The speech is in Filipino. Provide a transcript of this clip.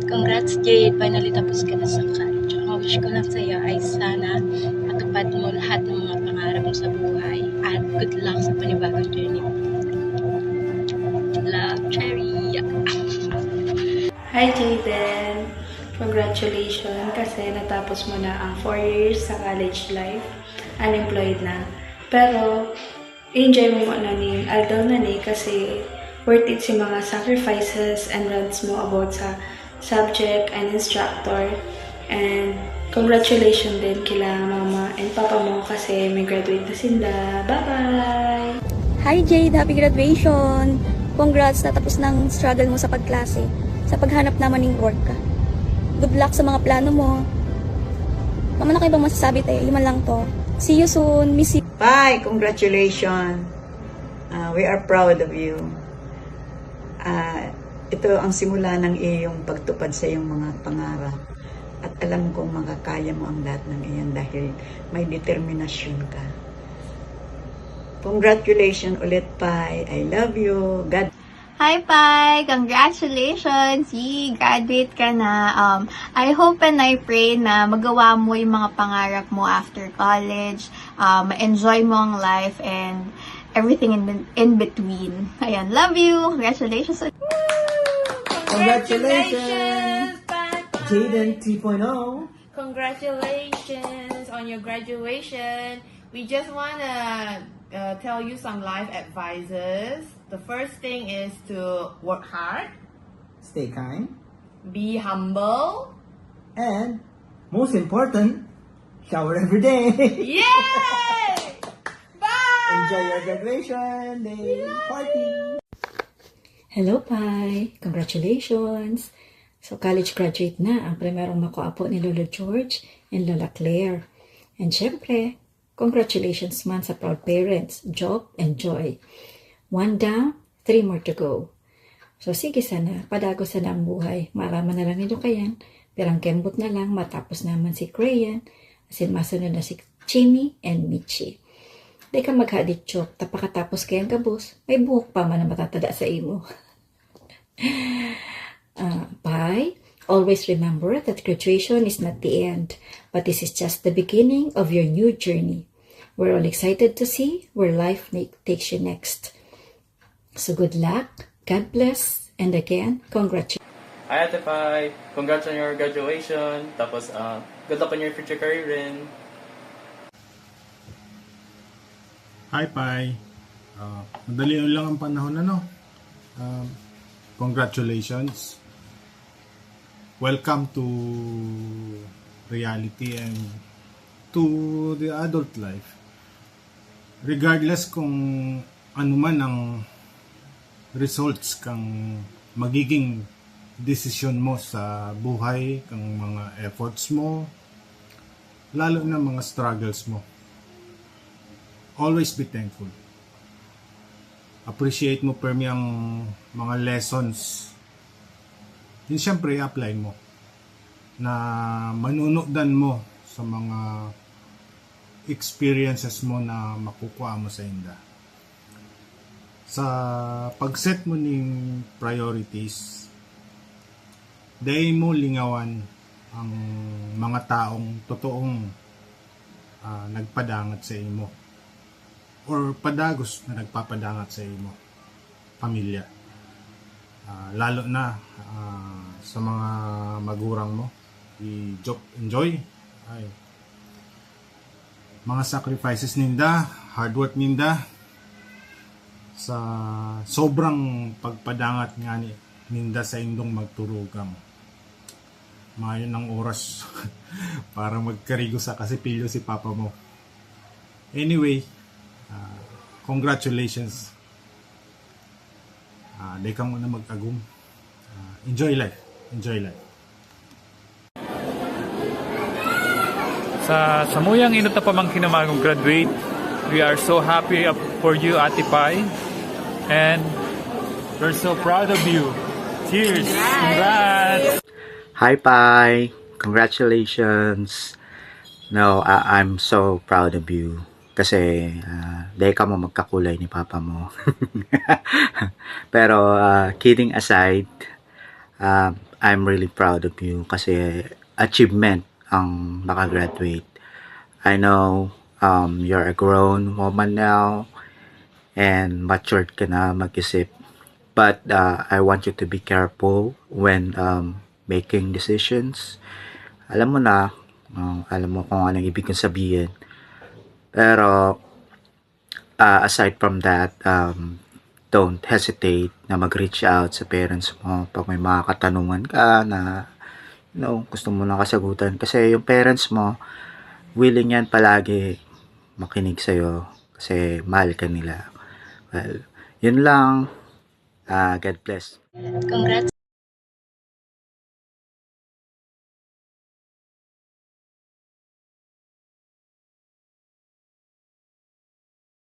Congrats Jade, finally tapos ka na sa college. Ang wish ko lang sa'yo ay sana matupad mo lahat ng mga pangarap mo sa buhay at good luck sa panibagong journey mo. Love, Cherry! Hi Jaden! Congratulations kasi natapos mo na ang 4 years sa college life. Unemployed na. Pero, enjoy mo na ni Aldaw na ni kasi worth it si mga sacrifices and runs mo about sa subject and instructor. And congratulations din kila mama and papa mo kasi may graduate na sila. Bye-bye! Hi Jade! Happy graduation! Congrats! Natapos ng struggle mo sa pagklase. Sa paghanap naman ng work ka. Good luck sa mga plano mo. Mama na kayo bang masasabi tayo? Lima lang to. See you soon. Miss you. Bye! Congratulations! We are proud of you. Ito ang simula ng iyong pagtupad sa iyong mga pangarap. At alam kong makakaya mo ang lahat ng iyan dahil may determinasyon ka. Congratulations ulit, Pai. I love you. God. Hi, Pai! Congratulations! Graduate ka na. I hope and I pray na magawa mo yung mga pangarap mo after college. Enjoy mo ang life and everything in between. Ayan, love you! Congratulations! Congratulations, Jaden 3.0. Congratulations on your graduation. We just want to tell you some life advices. The first thing is to work hard, Stay kind. be humble. And most important, shower every day. Yay! Bye! Enjoy your graduation day party. Hello, Pai! Congratulations! So, college graduate na ang primerong makuapo ni Lolo George and Lola Claire. And syempre, congratulations man sa proud parents, Job and Joy. 1 down, 3 more to go. So, sige sana, padago sana ang buhay. Maraman na lang ninyo kayan. Perang kembot na lang, matapos naman si Crayon, asin masunod na si Chimmy and Michi. Di ka maghadit chok, tapakatapos kayang kabus, may buhok pa man na matatada sa imo. Bye. Always remember that graduation is not the end, but this is just the beginning of your new journey. We're all excited to see where life takes you next. So good luck, God bless, and again, congratulations. Hi Ate Pai! Congrats on your graduation. Tapos, good luck on your future career rin. Hi, Pai. Madali lang ang panahon, ano? Congratulations. Welcome to reality and to the adult life. Regardless kung ano man ang results kang magiging desisyon mo sa buhay, kang mga efforts mo, lalo na mga struggles mo. Always be thankful. Appreciate mo permi ang mga lessons. Yun siyempre apply mo na manunodan mo sa mga experiences mo na makukuha mo sa inda. Sa pag-set mo ng priorities, dahil mo lingawan ang mga taong totoong nagpadangat sa imo or padagos na nagpapadangat sa imo pamilya, lalo na sa mga magurang mo. Enjoy ay mga sacrifices ninda, hard work ninda sa sobrang pagpadangat nga ninda sa indong magturugang. Mayon ng oras para magkarigo sa kasipilyo si papa mo. Anyway, congratulations. Day ka muna mag-agum. Enjoy life. Enjoy life. Sa samuyang inot na pamangkin na magong graduate, we are so happy for you, Ate Pai. And we're so proud of you. Cheers! Congrats! Hi, Pai. Congratulations. No, I'm so proud of you. Kasi, dahil ka mo magkakulay ni Papa mo. Pero, kidding aside, I'm really proud of you kasi achievement ang makagraduate. I know you're a grown woman now and matured ka na mag-isip. But I want you to be careful when making decisions. Alam mo na, alam mo kung anong ibig kong sabihin. Pero aside from that, don't hesitate na mag-reach out sa parents mo pag may mga katanungan ka na gusto mo na kasagutan. Kasi yung parents mo, willing yan palagi makinig sa'yo kasi mahal ka nila. Well, yun lang. God bless. Congrats